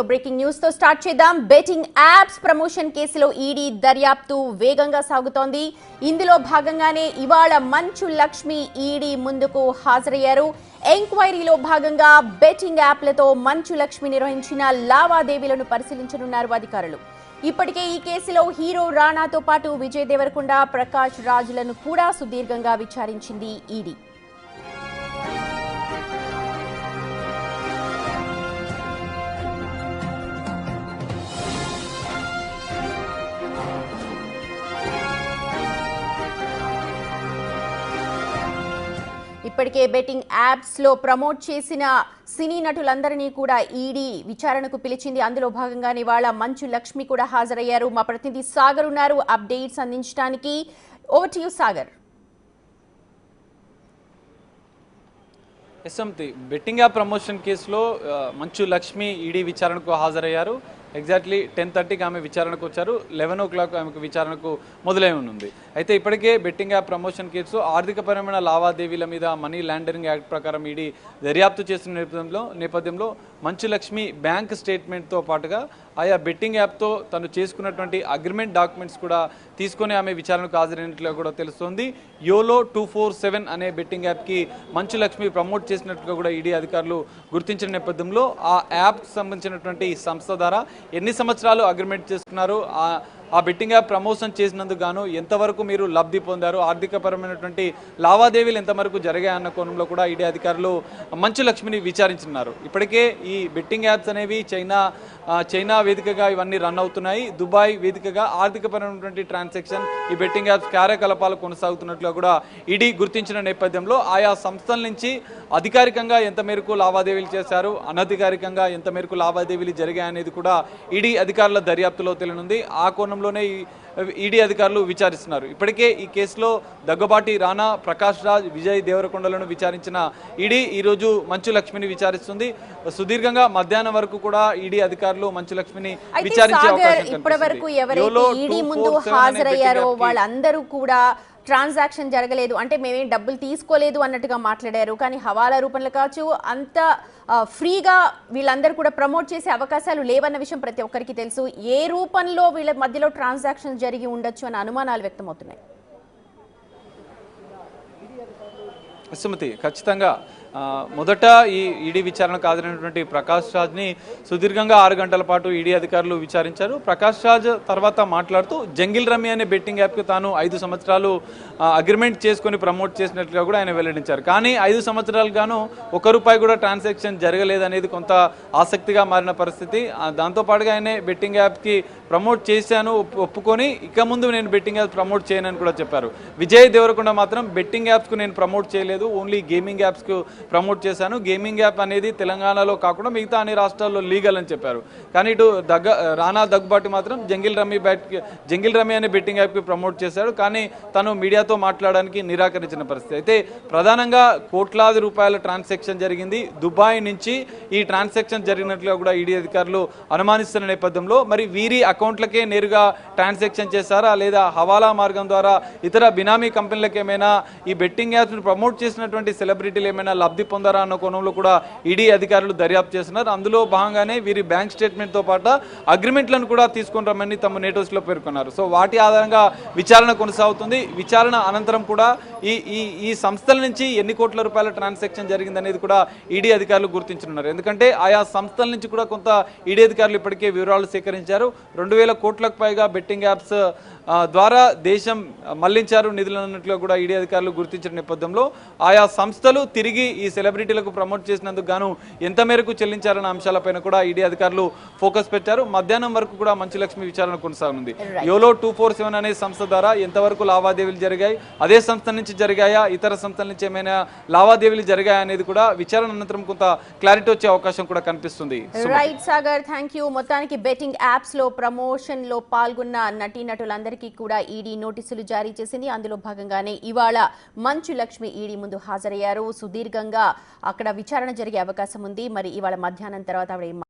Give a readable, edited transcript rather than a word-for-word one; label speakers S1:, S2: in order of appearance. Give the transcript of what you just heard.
S1: Breaking news తో start చేద్దాం. Betting apps promotion కేసులో ఈడీ దర్యాప్తు వేగంగా సాగుతోంది. ఇందులో భాగంగానే ఇవాళ మంచు లక్ష్మి ఈడీ ముందుకు హాజరయ్యారు. ఎంక్వైరీలో భాగంగా బెట్టింగ్ యాప్లతో మంచు లక్ష్మి నిర్వహించిన లావాదేవీలను పరిశీలించనున్నారు అధికారులు. ఇప్పటికే ఈ కేసులో హీరో రాణాతో పాటు విజయ్ దేవరకొండ, ప్రకాష్ రాజులను కూడా సుదీర్ఘంగా విచారించింది ఈడీ. ఇప్పటికే బెట్టింగ్ యాప్స్ లో ప్రమోట్ చేసిన సినీ నటులందరినీ కూడా ఈడీ విచారణకు పిలిచింది. అందులో భాగంగానే ఇవాళ మంచు లక్ష్మి కూడా హాజరయ్యారు. మా ప్రతినిధి సాగర్ ఉన్నారు అప్డేట్స్ అందించడానికి. Over to you Sagar.
S2: Betting app promotion కేసులో మంచు లక్ష్మి ఈడీ విచారణకు హాజరయ్యారు. ఎగ్జాక్ట్లీ 10:30కి ఆమె విచారణకు వచ్చారు. 11 o'clock ఆమెకు విచారణకు మొదలై ఉంది. అయితే ఇప్పటికే బెట్టింగ్ యాప్ ప్రమోషన్ కేసు ఆర్థికపరమైన లావాదేవీల మీద మనీ లాండరింగ్ యాక్ట్ ప్రకారం ఈడీ దర్యాప్తు చేస్తున్న నేపథ్యంలో మంచు లక్ష్మి బ్యాంక్ స్టేట్మెంట్తో పాటుగా ఆయా బెట్టింగ్ యాప్తో తను చేసుకున్నటువంటి అగ్రిమెంట్ డాక్యుమెంట్స్ కూడా తీసుకొని ఆమె విచారణకు హాజరైనట్లుగా కూడా తెలుస్తోంది. యోలో 247 అనే బెట్టింగ్ యాప్కి మంచు లక్ష్మి ప్రమోట్ చేసినట్లుగా కూడా ఈడీ అధికారులు గుర్తించిన నేపథ్యంలో ఆ యాప్కి సంబంధించినటువంటి సంస్థ ద్వారా ఎన్ని సంవత్సరాలు అగ్రిమెంట్ చేసుకున్నారు, ఆ బెట్టింగ్ యాప్ ప్రమోషన్ చేసినందుకు గాను ఎంతవరకు మీరు లబ్ధి పొందారు, ఆర్థికపరమైనటువంటి లావాదేవీలు ఎంతవరకు జరిగాయన్న కోణంలో కూడా ఈడీ అధికారులు మంచు లక్ష్మిని విచారించున్నారు. ఇప్పటికే ఈ బెట్టింగ్ యాప్స్ అనేవి చైనా వేదికగా ఇవన్నీ రన్ అవుతున్నాయి. దుబాయ్ వేదికగా ఆర్థికపరమైనటువంటి ట్రాన్సాక్షన్ ఈ బెట్టింగ్ యాప్స్ కార్యకలాపాలు కొనసాగుతున్నట్లుగా కూడా ఈడీ గుర్తించిన నేపథ్యంలో ఆయా సంస్థల నుంచి అధికారికంగా ఎంత మేరకు లావాదేవీలు చేశారు, అనధికారికంగా ఎంత మేరకు లావాదేవీలు జరిగాయనేది కూడా ఈడీ అధికారుల దర్యాప్తులో తెలియనుంది. ఆ కోణంలోనే ఈడీ అధికారులు విచారిస్తున్నారు. ఇప్పటికే ఈ కేసులో దగ్గుబాటి రాణా, ప్రకాష్ రాజ్, విజయ్ దేవరకొండలను విచారించిన ఈడీ ఈరోజు మంచు లక్ష్మిని విచారిస్తుంది. సుదీర్ఘంగా మధ్యాహ్నం వరకు కూడా ఈడీ అధికారులు మంచు లక్ష్మిని విచారించే అవకాశం
S1: కనిపిస్తుంది. ట్రాన్సాక్షన్ జరగలేదు అంటే మేమేం డబ్బులు తీసుకోలేదు అన్నట్టుగా మాట్లాడారు. కానీ హవాలా రూపంలో కావచ్చు, అంత ఫ్రీగా వీళ్ళందరూ కూడా ప్రమోట్ చేసే అవకాశాలు లేవన్న విషయం ప్రతి ఒక్కరికి తెలుసు. ఏ రూపంలో వీళ్ళ మధ్యలో ట్రాన్సాక్షన్ జరిగి ఉండొచ్చు అన్న అనుమానాలు వ్యక్తమవుతున్నాయి.
S2: ఖచ్చితంగా మొదట ఈ ఈడీ విచారణకు హాజరైనటువంటి ప్రకాష్ రాజ్ని సుదీర్ఘంగా 6 గంటల పాటు ఈడీ అధికారులు విచారించారు. ప్రకాష్ రాజ్ తర్వాత మాట్లాడుతూ జంగిల్ రమ్మీ అనే బెట్టింగ్ యాప్కి తాను 5 సంవత్సరాలు అగ్రిమెంట్ చేసుకొని ప్రమోట్ చేసినట్లుగా కూడా ఆయన వెల్లడించారు. కానీ 5 సంవత్సరాలు గాను ₹1 కూడా ట్రాన్సాక్షన్ జరగలేదనేది కొంత ఆసక్తిగా మారిన పరిస్థితి. దాంతోపాటుగా ఆయన బెట్టింగ్ యాప్కి ప్రమోట్ చేశాను ఒప్పుకొని ఇక ముందు నేను బెట్టింగ్ యాప్స్ ప్రమోట్ చేయనని కూడా చెప్పారు. విజయ్ దేవరకొండ మాత్రం బెట్టింగ్ యాప్స్కు నేను ప్రమోట్ చేయలేదు, ఓన్లీ గేమింగ్ యాప్స్కు ప్రమోట్ చేశాను. గేమింగ్ యాప్ అనేది తెలంగాణలో కాకుండా మిగతా అన్ని రాష్ట్రాల్లో లీగల్ అని చెప్పారు. కానీ ఇటు రాణా దగ్గుబాటి మాత్రం జంగిల్ రమ్మీ అనే బెట్టింగ్ యాప్కి ప్రమోట్ చేశాడు. కానీ తను మీడియాతో మాట్లాడడానికి నిరాకరించిన పరిస్థితి. అయితే ప్రధానంగా కోట్లాది రూపాయల ట్రాన్సాక్షన్ జరిగింది. దుబాయ్ నుంచి ఈ ట్రాన్సాక్షన్ జరిగినట్లుగా కూడా ఈడీ అధికారులు అనుమానిస్తున్న నేపథ్యంలో మరి వీరి అకౌంట్లకే నేరుగా ట్రాన్సాక్షన్ చేశారా లేదా హవాలా మార్గం ద్వారా ఇతర బినామీ కంపెనీలకు ఏమైనా ఈ బెట్టింగ్ యాప్స్ని ప్రమోట్ చేసినటువంటి సెలబ్రిటీలు ఏమైనా లబ్ధి పొందారా అన్న కోణంలో కూడా ఈడీ అధికారులు దర్యాప్తు చేస్తున్నారు. అందులో భాగంగానే వీరి బ్యాంక్ స్టేట్మెంట్తో పాటు అగ్రిమెంట్లను కూడా తీసుకొని రమ్మని తమ నేటోస్లో పేర్కొన్నారు. సో వాటి ఆధారంగా విచారణ కొనసాగుతుంది. విచారణ అనంతరం కూడా ఈ సంస్థల నుంచి ఎన్ని కోట్ల రూపాయల ట్రాన్సాక్షన్ జరిగిందనేది కూడా ఈడీ అధికారులు గుర్తించనున్నారు. ఎందుకంటే ఆయా సంస్థల నుంచి కూడా కొంత ఈడీ అధికారులు ఇప్పటికే వివరాలు సేకరించారు. 2000 కోట్లకు పైగా బెట్టింగ్ యాప్స్ ద్వారా దేశం మళ్లించారు నిధులు అన్నట్లు కూడా ఈడీ అధికారులు గుర్తించిన నేపథ్యంలో ఆయా సంస్థలు తిరిగి ఈ సెలబ్రిటీలకు ప్రమోట్ చేసినందుకు గాను ఎంత మేరకు చెల్లించారన్న అంశాలపైన కూడా ఈడీ అధికారులు ఫోకస్ పెట్టారు. మధ్యాహ్నం వరకు కూడా మంచు లక్ష్మి విచారణ కొనసాగనుంది. యోలో 247 అనే సంస్థ ద్వారా ఎంతవరకు లావాదేవీలు జరిగాయి, అదే సంస్థ నుంచి జరిగాయా, ఇతర సంస్థల నుంచి ఏమైనా లావాదేవీలు జరిగాయా అనేది కూడా విచారణ అనంతరం కొంత క్లారిటీ వచ్చే అవకాశం కూడా కనిపిస్తుంది.
S1: Right Sagar, thank you. మొత్తానికి బెట్టింగ్ యాప్స్ లో ప్రమోషన్ లో పాల్గొన్న నటీనటులందరికీ కూడా ఈడీ నోటీసులు జారీ చేసింది. అందులో భాగంగానే ఇవాళ మంచు లక్ష్మి ఈడీ ముందు హాజరయ్యారు. సుదీర్ఘంగా అక్కడ విచారణ జరిగే అవకాశం ఉంది. మరి ఇవాళ మధ్యాహ్నం తర్వాత ఆవిడ